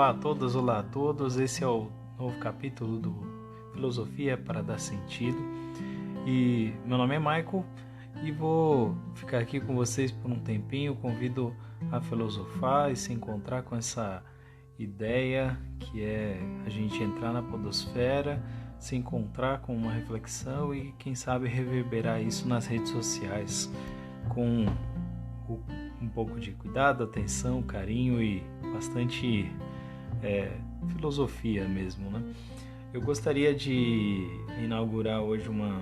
Olá a todas, olá a todos. Esse é o novo capítulo do Filosofia para Dar Sentido. E meu nome é Michael e vou ficar aqui com vocês por um tempinho. Convido a filosofar e se encontrar com essa ideia que é a gente entrar na podosfera, se encontrar com uma reflexão e quem sabe reverberar isso nas redes sociais com um pouco de cuidado, atenção, carinho e bastante filosofia mesmo, né? Eu gostaria de inaugurar hoje uma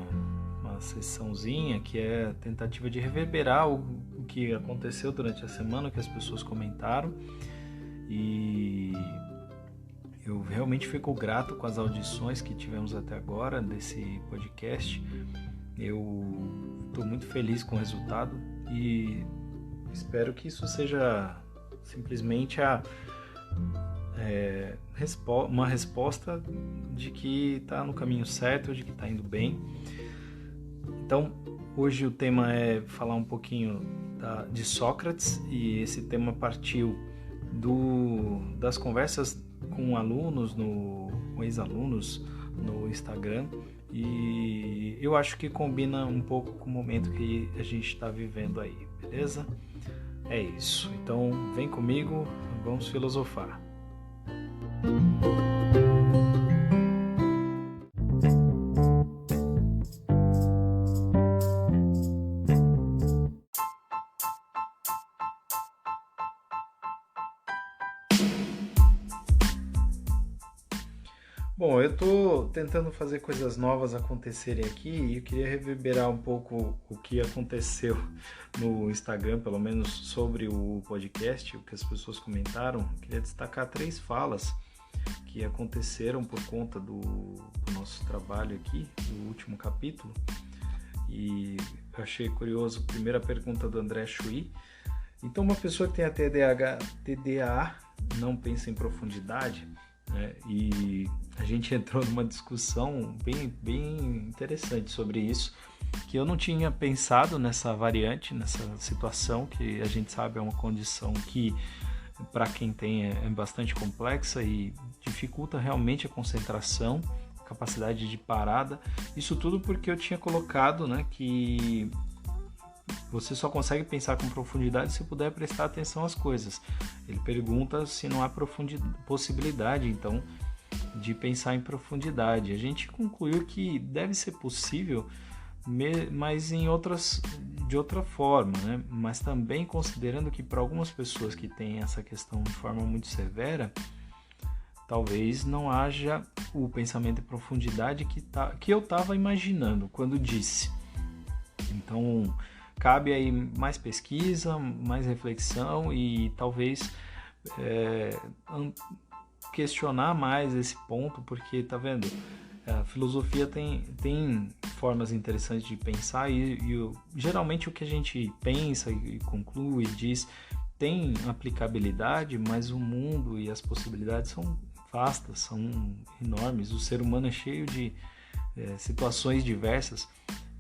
sessãozinha que é a tentativa de reverberar o que aconteceu durante a semana, que as pessoas comentaram, e eu realmente fico grato com as audições que tivemos até agora desse podcast. Eu estou muito feliz com o resultado e espero que isso seja simplesmente uma resposta de que está no caminho certo, de que está indo bem. Então, hoje o tema é falar um pouquinho de Sócrates, e esse tema partiu das conversas com alunos, com ex-alunos no Instagram, e eu acho que combina um pouco com o momento que a gente está vivendo aí, beleza? É isso, então vem comigo, vamos filosofar. Bom, eu estou tentando fazer coisas novas acontecerem aqui e eu queria reverberar um pouco o que aconteceu no Instagram, pelo menos sobre o podcast, o que as pessoas comentaram. Eu queria destacar 3 falas que aconteceram por conta do nosso trabalho aqui, do último capítulo. E eu achei curioso, a primeira pergunta do André Chui. Então, uma pessoa que tem a TDAH não pensa em profundidade, né? E a gente entrou numa discussão bem interessante sobre isso, que eu não tinha pensado nessa variante, nessa situação, que a gente sabe é uma condição que para quem tem é bastante complexa e dificulta realmente a concentração, a capacidade de parada. Isso tudo porque eu tinha colocado, né, que você só consegue pensar com profundidade se puder prestar atenção às coisas. Ele pergunta se não há possibilidade, então, de pensar em profundidade. A gente concluiu que deve ser possível, mas de outra forma, né? Mas também considerando que para algumas pessoas que têm essa questão de forma muito severa, talvez não haja o pensamento em profundidade que eu estava imaginando quando disse. Então, cabe aí mais pesquisa, mais reflexão e talvez questionar mais esse ponto, porque, tá vendo, a filosofia tem formas interessantes de pensar e geralmente o que a gente pensa e conclui e diz tem aplicabilidade, mas o mundo e as possibilidades são vastas, são enormes. O ser humano é cheio de situações diversas.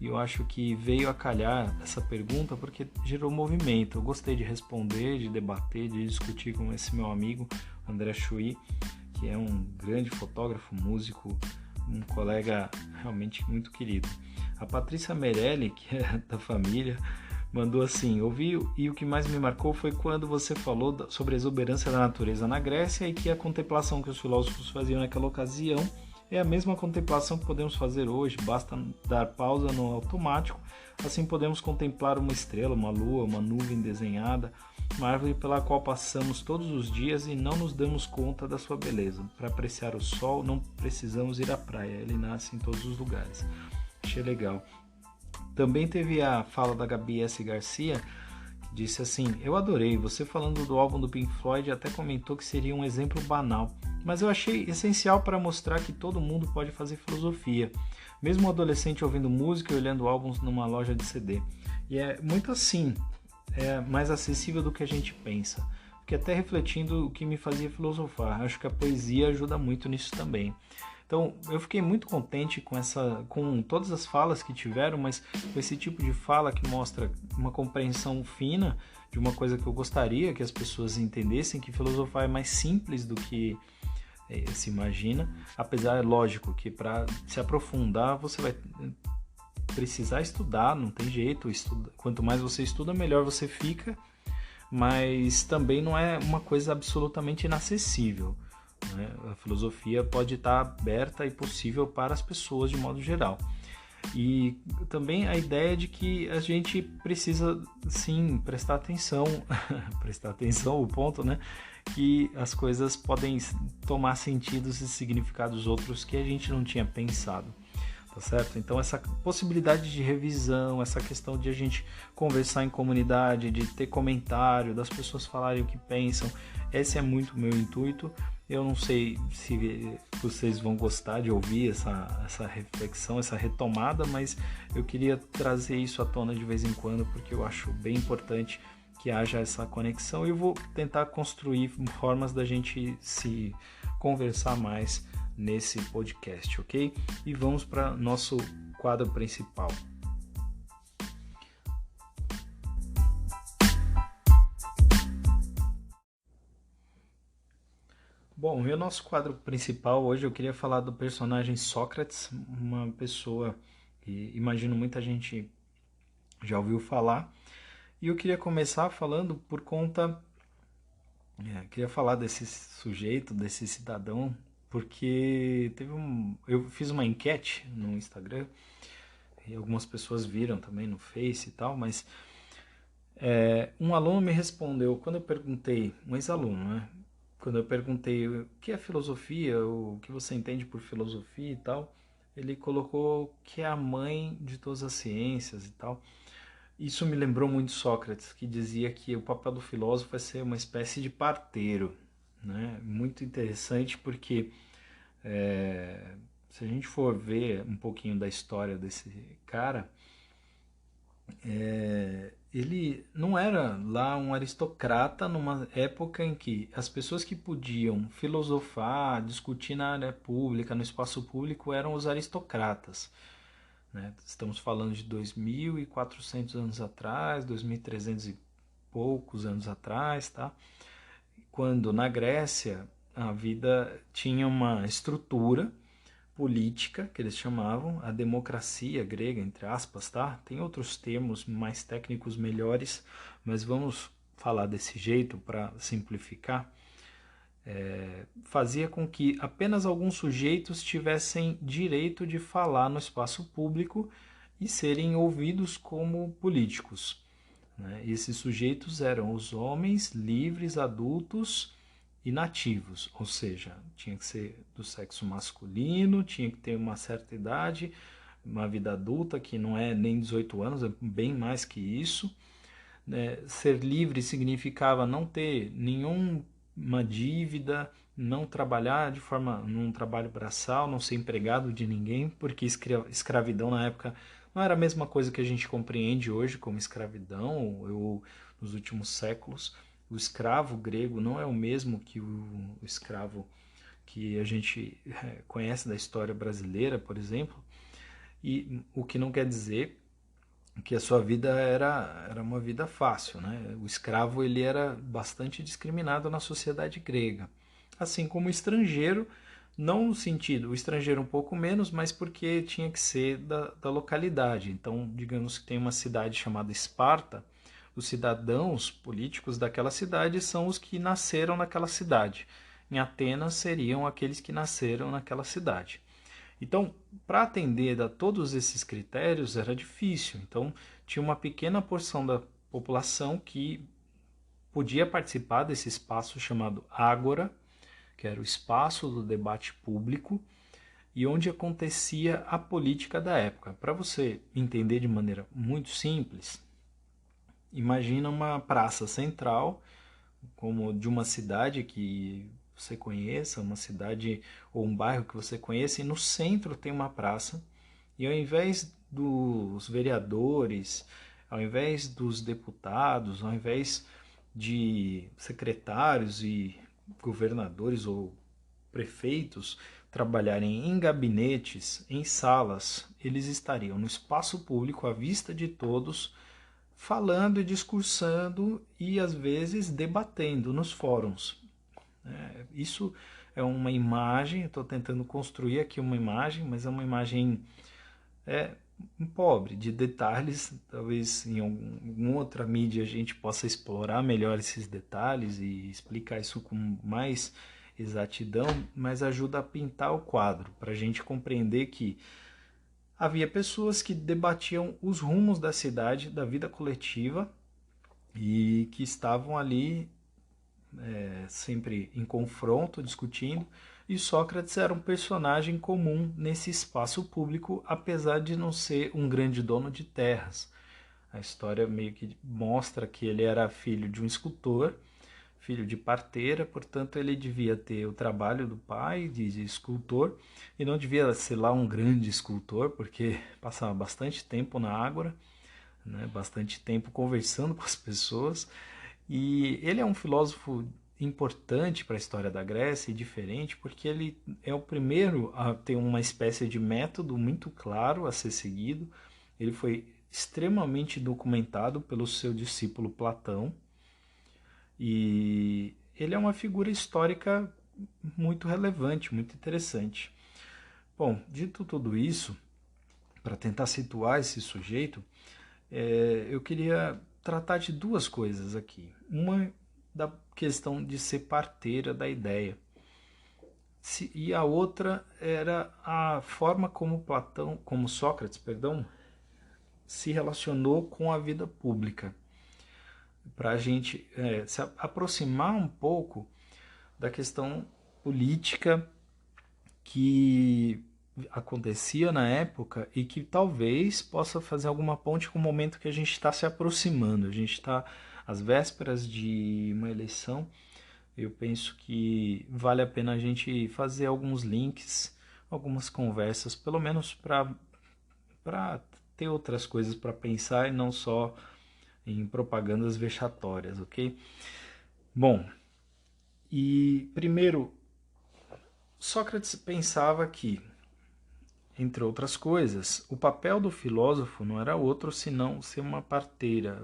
E eu acho que veio a calhar essa pergunta porque gerou movimento. Eu gostei de responder, de debater, de discutir com esse meu amigo, André Chui, que é um grande fotógrafo, músico, um colega realmente muito querido. A Patrícia Merelli, que é da família, mandou assim: ouvi e o que mais me marcou foi quando você falou sobre a exuberância da natureza na Grécia e que a contemplação que os filósofos faziam naquela ocasião é a mesma contemplação que podemos fazer hoje, basta dar pausa no automático, assim podemos contemplar uma estrela, uma lua, uma nuvem desenhada, uma árvore pela qual passamos todos os dias e não nos damos conta da sua beleza. Para apreciar o sol, não precisamos ir à praia, ele nasce em todos os lugares. Achei legal. Também teve a fala da Gabi S. Garcia, que disse assim: eu adorei, você falando do álbum do Pink Floyd até comentou que seria um exemplo banal, mas eu achei essencial para mostrar que todo mundo pode fazer filosofia, mesmo um adolescente ouvindo música e olhando álbuns numa loja de CD. E é muito assim, é mais acessível do que a gente pensa. fiquei até refletindo o que me fazia filosofar. Acho que a poesia ajuda muito nisso também. Então, eu fiquei muito contente com todas as falas que tiveram, mas com esse tipo de fala que mostra uma compreensão fina de uma coisa que eu gostaria que as pessoas entendessem, que filosofar é mais simples do que se imagina, apesar, lógico, que para se aprofundar você vai precisar estudar, não tem jeito, quanto mais você estuda, melhor você fica, mas também não é uma coisa absolutamente inacessível, né? A filosofia pode estar aberta e possível para as pessoas de modo geral. E também a ideia de que a gente precisa, sim, prestar atenção, prestar atenção, o ponto, né? Que as coisas podem tomar sentidos e significados outros que a gente não tinha pensado. Tá certo? Então essa possibilidade de revisão, essa questão de a gente conversar em comunidade, de ter comentário, das pessoas falarem o que pensam, esse é muito o meu intuito. Eu não sei se vocês vão gostar de ouvir essa reflexão, essa retomada, mas eu queria trazer isso à tona de vez em quando, porque eu acho bem importante que haja essa conexão e eu vou tentar construir formas da gente se conversar mais nesse podcast, ok? E vamos para nosso quadro principal. Bom, e o nosso quadro principal hoje eu queria falar do personagem Sócrates, uma pessoa que imagino muita gente já ouviu falar. E eu queria começar falando por conta... queria falar desse sujeito, desse cidadão, porque eu fiz uma enquete no Instagram e algumas pessoas viram também no Face e tal, mas um aluno me respondeu, quando eu perguntei, um ex-aluno, né? Quando eu perguntei o que é filosofia, o que você entende por filosofia e tal, ele colocou que é a mãe de todas as ciências e tal. Isso me lembrou muito Sócrates, que dizia que o papel do filósofo é ser uma espécie de parteiro, né? Muito interessante porque se a gente for ver um pouquinho da história desse cara, ele não era lá um aristocrata numa época em que as pessoas que podiam filosofar, discutir na área pública, no espaço público, eram os aristocratas, né? Estamos falando de 2.400 anos atrás, 2.300 e poucos anos atrás, tá? Quando na Grécia a vida tinha uma estrutura política, que eles chamavam, a democracia grega, entre aspas, tá? Tem outros termos mais técnicos melhores, mas vamos falar desse jeito para simplificar. Fazia com que apenas alguns sujeitos tivessem direito de falar no espaço público e serem ouvidos como políticos, né? E esses sujeitos eram os homens livres, adultos e nativos, ou seja, tinha que ser do sexo masculino, tinha que ter uma certa idade, uma vida adulta que não é nem 18 anos, é bem mais que isso, né? Ser livre significava não ter nenhuma dívida, não trabalhar de forma num trabalho braçal, não ser empregado de ninguém, porque escravidão na época não era a mesma coisa que a gente compreende hoje como escravidão, ou nos últimos séculos. O escravo grego não é o mesmo que o escravo que a gente conhece da história brasileira, por exemplo, e o que não quer dizer que a sua vida era uma vida fácil, né? O escravo ele era bastante discriminado na sociedade grega, assim como o estrangeiro, não no sentido, o estrangeiro um pouco menos, mas porque tinha que ser da localidade. Então, digamos que tem uma cidade chamada Esparta, os cidadãos políticos daquela cidade são os que nasceram naquela cidade. Em Atenas seriam aqueles que nasceram naquela cidade. Então, para atender a todos esses critérios era difícil. Então, tinha uma pequena porção da população que podia participar desse espaço chamado Ágora, que era o espaço do debate público e onde acontecia a política da época. Para você entender de maneira muito simples, imagina uma praça central, como de uma cidade que você conheça, uma cidade ou um bairro que você conheça, e no centro tem uma praça, e ao invés dos vereadores, ao invés dos deputados, ao invés de secretários e governadores ou prefeitos trabalharem em gabinetes, em salas, eles estariam no espaço público à vista de todos, falando e discursando e às vezes debatendo nos fóruns. Isso é uma imagem, estou tentando construir aqui uma imagem, mas é uma imagem é, pobre, de detalhes. Talvez em alguma outra mídia a gente possa explorar melhor esses detalhes e explicar isso com mais exatidão, mas ajuda a pintar o quadro, para a gente compreender que havia pessoas que debatiam os rumos da cidade, da vida coletiva, e que estavam ali sempre em confronto, discutindo, e Sócrates era um personagem comum nesse espaço público, apesar de não ser um grande dono de terras. A história meio que mostra que ele era filho de um escultor, filho de parteira, portanto ele devia ter o trabalho do pai de escultor, e não devia ser lá um grande escultor, porque passava bastante tempo na ágora, né, bastante tempo conversando com as pessoas, e ele é um filósofo importante para a história da Grécia e diferente, porque ele é o primeiro a ter uma espécie de método muito claro a ser seguido. Ele foi extremamente documentado pelo seu discípulo Platão, e ele é uma figura histórica muito relevante, muito interessante. Bom, dito tudo isso, para tentar situar esse sujeito, eu queria tratar de duas coisas aqui. Uma da questão de ser parteira da ideia. E a outra era a forma como Platão, como Sócrates, perdão, se relacionou com a vida pública. Para a gente se aproximar um pouco da questão política que acontecia na época e que talvez possa fazer alguma ponte com o momento que a gente está se aproximando. A gente está às vésperas de uma eleição. Eu penso que vale a pena a gente fazer alguns links, algumas conversas, pelo menos para ter outras coisas para pensar e não só em propagandas vexatórias, ok? Bom, e primeiro, Sócrates pensava que, entre outras coisas, o papel do filósofo não era outro senão ser uma parteira,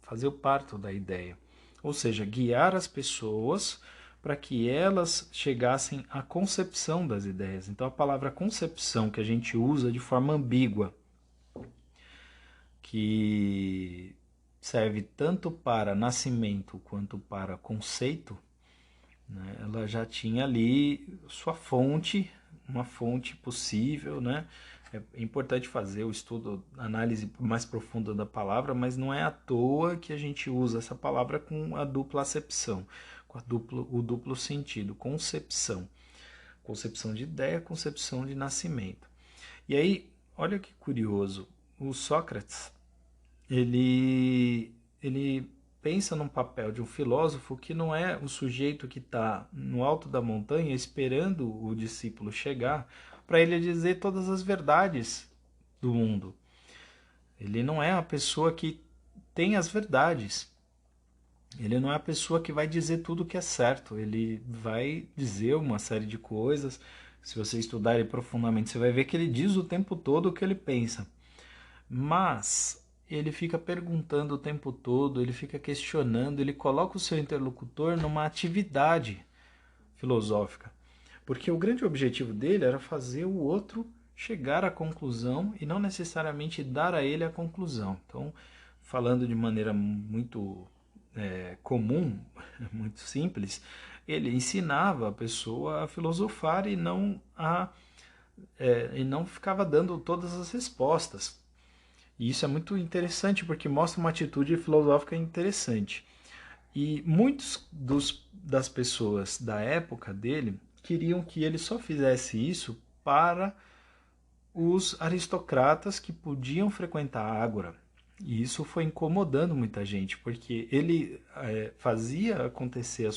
fazer o parto da ideia. Ou seja, guiar as pessoas para que elas chegassem à concepção das ideias. Então a palavra concepção, que a gente usa de forma ambígua, que serve tanto para nascimento quanto para conceito, né, ela já tinha ali sua fonte, uma fonte possível, né? É importante fazer o estudo, a análise mais profunda da palavra, mas não é à toa que a gente usa essa palavra com a dupla acepção, com o duplo sentido, concepção. Concepção de ideia, concepção de nascimento. E aí, olha que curioso, o Sócrates, ele pensa num papel de um filósofo que não é o sujeito que está no alto da montanha esperando o discípulo chegar para ele dizer todas as verdades do mundo. Ele não é a pessoa que tem as verdades. Ele não é a pessoa que vai dizer tudo o que é certo. Ele vai dizer uma série de coisas. Se você estudar ele profundamente, você vai ver que ele diz o tempo todo o que ele pensa. Mas ele fica perguntando o tempo todo, ele fica questionando, ele coloca o seu interlocutor numa atividade filosófica. Porque o grande objetivo dele era fazer o outro chegar à conclusão e não necessariamente dar a ele a conclusão. Então, falando de maneira muito comum, muito simples, ele ensinava a pessoa a filosofar e não ficava dando todas as respostas. E isso é muito interessante porque mostra uma atitude filosófica interessante. E muitos das pessoas da época dele queriam que ele só fizesse isso para os aristocratas que podiam frequentar a ágora. E isso foi incomodando muita gente, porque ele fazia acontecer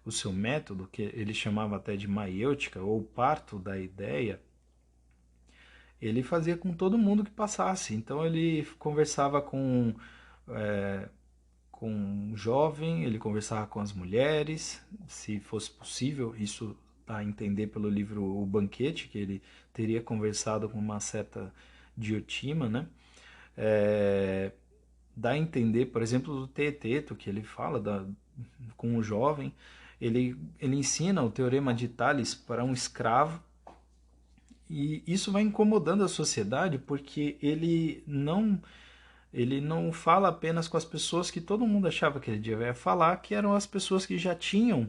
o seu método, que ele chamava até de maiêutica, ou parto da ideia, ele fazia com todo mundo que passasse. Então ele conversava com um jovem, ele conversava com as mulheres, se fosse possível, isso dá a entender pelo livro O Banquete, que ele teria conversado com uma certa Diotima, né? Dá a entender, por exemplo, do Teeteto, que ele fala com o jovem, ele ensina o Teorema de Tales para um escravo, e isso vai incomodando a sociedade porque ele não fala apenas com as pessoas que todo mundo achava que ele devia falar, que eram as pessoas que já tinham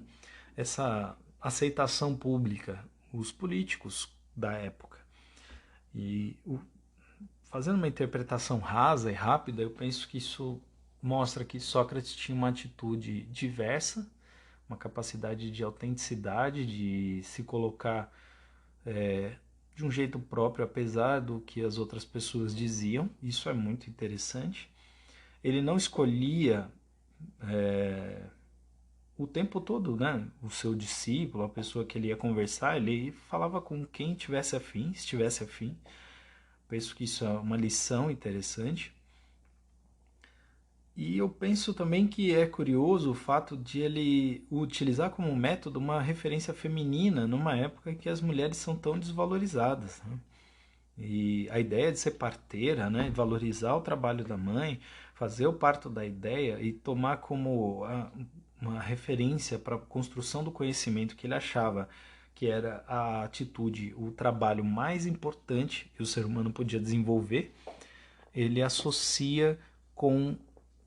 essa aceitação pública, os políticos da época. E fazendo uma interpretação rasa e rápida, eu penso que isso mostra que Sócrates tinha uma atitude diversa, uma capacidade de autenticidade, de se colocar de um jeito próprio, apesar do que as outras pessoas diziam. Isso é muito interessante. Ele não escolhia o tempo todo, né, o seu discípulo, a pessoa que ele ia conversar, ele falava com quem tivesse afim, estivesse afim. Penso que isso é uma lição interessante. E eu penso também que é curioso o fato de ele utilizar como método uma referência feminina numa época em que as mulheres são tão desvalorizadas, né? E a ideia de ser parteira, né, valorizar o trabalho da mãe, fazer o parto da ideia e tomar como uma referência para a construção do conhecimento que ele achava que era a atitude, o trabalho mais importante que o ser humano podia desenvolver, ele associa com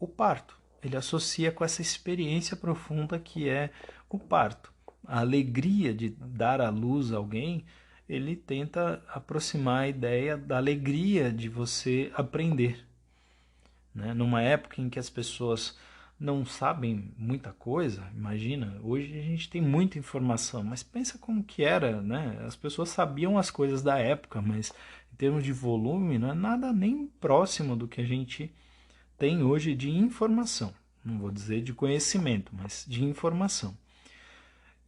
o parto. Ele associa com essa experiência profunda que é o parto. A alegria de dar à luz a alguém, ele tenta aproximar a ideia da alegria de você aprender. Né? Numa época em que as pessoas não sabem muita coisa, imagina, hoje a gente tem muita informação, mas pensa como que era, né? As pessoas sabiam as coisas da época, mas em termos de volume não é nada nem próximo do que a gente tem hoje de informação. Não vou dizer de conhecimento, mas de informação.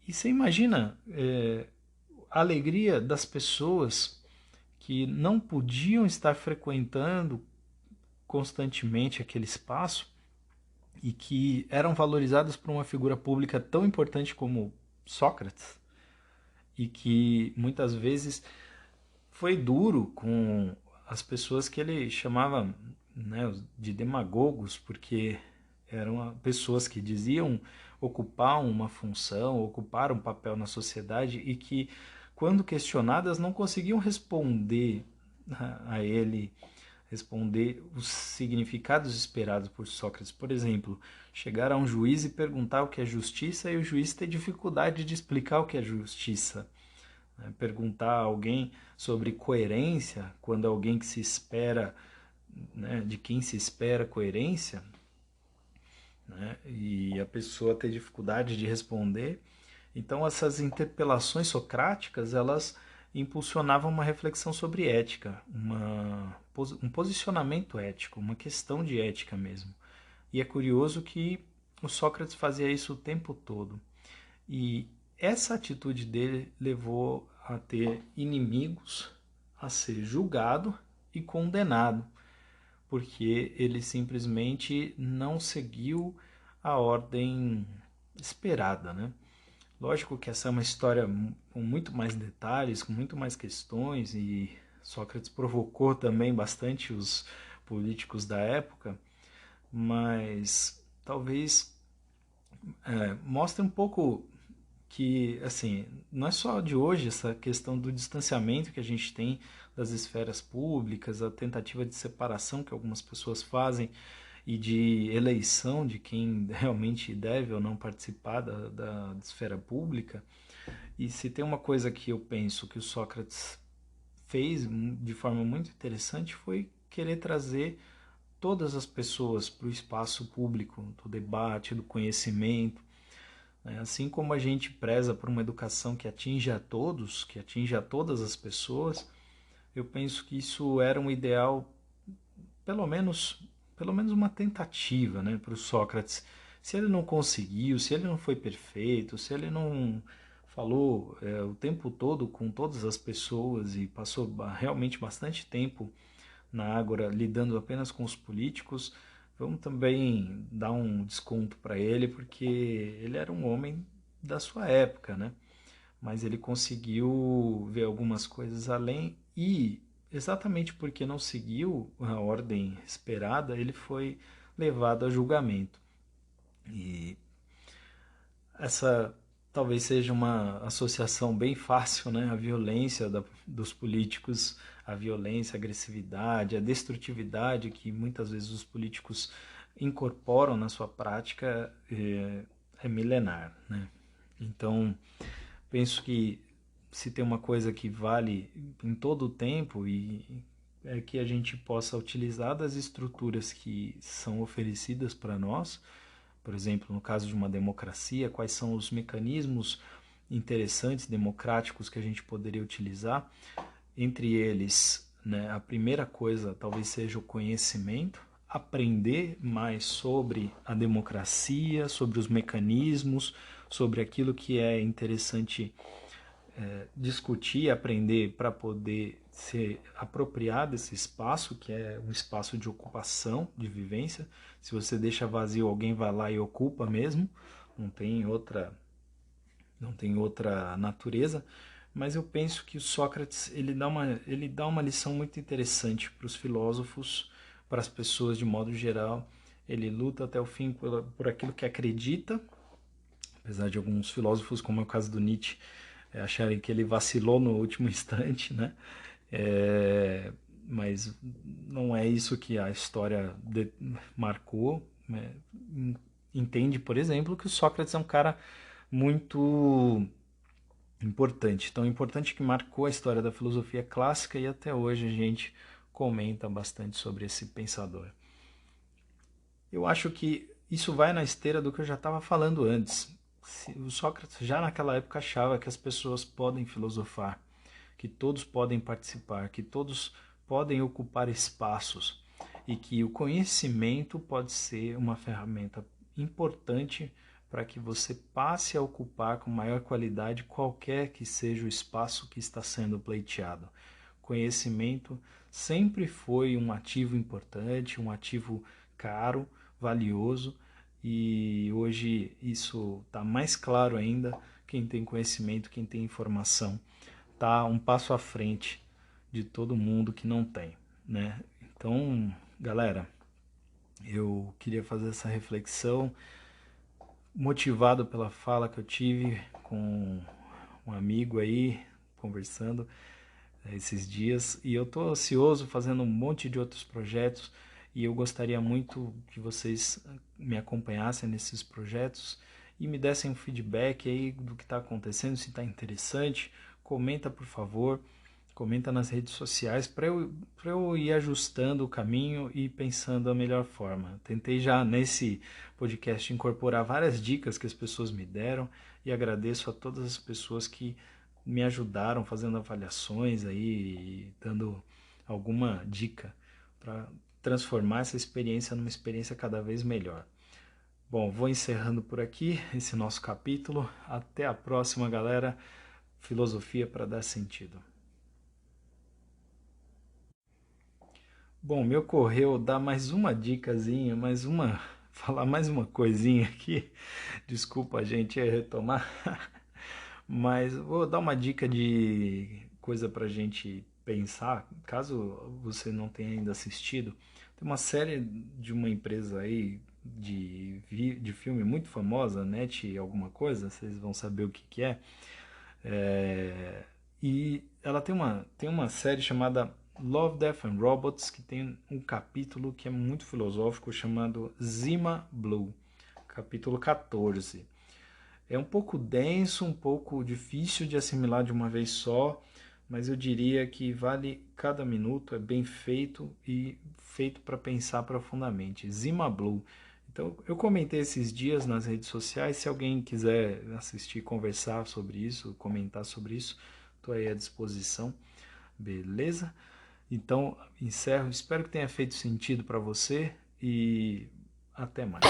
E você imagina a alegria das pessoas que não podiam estar frequentando constantemente aquele espaço e que eram valorizadas por uma figura pública tão importante como Sócrates, e que muitas vezes foi duro com as pessoas que ele chamava, né, de demagogos, porque eram pessoas que diziam ocupar uma função, ocupar um papel na sociedade e que, quando questionadas, não conseguiam responder a ele, responder os significados esperados por Sócrates. Por exemplo, chegar a um juiz e perguntar o que é justiça e o juiz ter dificuldade de explicar o que é justiça. Perguntar a alguém sobre coerência, quando alguém que se espera, né, de quem se espera coerência, né, e a pessoa ter dificuldade de responder. Então essas interpelações socráticas, elas impulsionavam uma reflexão sobre ética, um posicionamento ético, uma questão de ética mesmo. E é curioso que o Sócrates fazia isso o tempo todo. E essa atitude dele levou a ter inimigos, a ser julgado e condenado, porque ele simplesmente não seguiu a ordem esperada, né? Lógico que essa é uma história com muito mais detalhes, com muito mais questões, e Sócrates provocou também bastante os políticos da época, mas talvez mostre um pouco que, assim, não é só de hoje essa questão do distanciamento que a gente tem das esferas públicas, a tentativa de separação que algumas pessoas fazem e de eleição de quem realmente deve ou não participar da esfera pública. E se tem uma coisa que eu penso que o Sócrates fez de forma muito interessante, foi querer trazer todas as pessoas para o espaço público, do debate, do conhecimento. Assim como a gente preza por uma educação que atinge a todos, que atinge a todas as pessoas, eu penso que isso era um ideal, pelo menos uma tentativa, né, para o Sócrates. Se ele não conseguiu, se ele não foi perfeito, se ele não falou o tempo todo com todas as pessoas e passou realmente bastante tempo na Ágora lidando apenas com os políticos, vamos também dar um desconto para ele, porque ele era um homem da sua época, né? Mas ele conseguiu ver algumas coisas além e, exatamente porque não seguiu a ordem esperada, ele foi levado a julgamento. E essa talvez seja uma associação bem fácil, né? A violência dos políticos, a violência, a agressividade, a destrutividade que muitas vezes os políticos incorporam na sua prática é milenar, né? Então, penso que se tem uma coisa que vale em todo o tempo e é que a gente possa utilizar das estruturas que são oferecidas para nós, por exemplo, no caso de uma democracia, quais são os mecanismos interessantes, democráticos que a gente poderia utilizar. Entre eles, né, a primeira coisa talvez seja o conhecimento, aprender mais sobre a democracia, sobre os mecanismos, sobre aquilo que é interessante discutir, aprender para poder se apropriar desse espaço, que é um espaço de ocupação, de vivência. Se você deixa vazio, alguém vai lá e ocupa mesmo, não tem outra natureza. Mas eu penso que o Sócrates ele dá uma lição muito interessante para os filósofos, para as pessoas de modo geral. Ele luta até o fim por aquilo que acredita, apesar de alguns filósofos, como é o caso do Nietzsche, acharem que ele vacilou no último instante, né? Mas não é isso que a história marcou. Né? Entende, por exemplo, que o Sócrates é um cara muito importante, tão importante que marcou a história da filosofia clássica e até hoje a gente comenta bastante sobre esse pensador. Eu acho que isso vai na esteira do que eu já estava falando antes. O Sócrates já naquela época achava que as pessoas podem filosofar, que todos podem participar, que todos podem ocupar espaços e que o conhecimento pode ser uma ferramenta importante para que você passe a ocupar com maior qualidade qualquer que seja o espaço que está sendo pleiteado. Conhecimento sempre foi um ativo importante, um ativo caro, valioso, e hoje isso está mais claro ainda. Quem tem conhecimento, quem tem informação, está um passo à frente de todo mundo que não tem, né? Então, galera, eu queria fazer essa reflexão motivado pela fala que eu tive com um amigo aí, conversando esses dias, e eu tô ansioso fazendo um monte de outros projetos e eu gostaria muito que vocês me acompanhassem nesses projetos e me dessem um feedback aí do que está acontecendo, se está interessante. Comenta, por favor, comenta nas redes sociais para eu ir ajustando o caminho e pensando a melhor forma. Tentei já nesse podcast incorporar várias dicas que as pessoas me deram e agradeço a todas as pessoas que me ajudaram fazendo avaliações aí, dando alguma dica para transformar essa experiência numa experiência cada vez melhor. Bom, vou encerrando por aqui esse nosso capítulo. Até a próxima, galera. Filosofia para dar sentido. Bom, me ocorreu dar mais uma dicasinha, falar mais uma coisinha aqui. Desculpa, a gente ia retomar. Mas vou dar uma dica de coisa pra gente pensar, caso você não tenha ainda assistido. Tem uma série de uma empresa aí de filme muito famosa, Net alguma coisa, vocês vão saber o que que é. E ela tem uma série chamada Love, Death and Robots, que tem um capítulo que é muito filosófico chamado Zima Blue, capítulo 14. É um pouco denso, um pouco difícil de assimilar de uma vez só, mas eu diria que vale cada minuto, é bem feito e feito para pensar profundamente. Zima Blue. Então, eu comentei esses dias nas redes sociais, se alguém quiser assistir, conversar sobre isso, comentar sobre isso, estou aí à disposição, beleza? Então, encerro, espero que tenha feito sentido para você e até mais.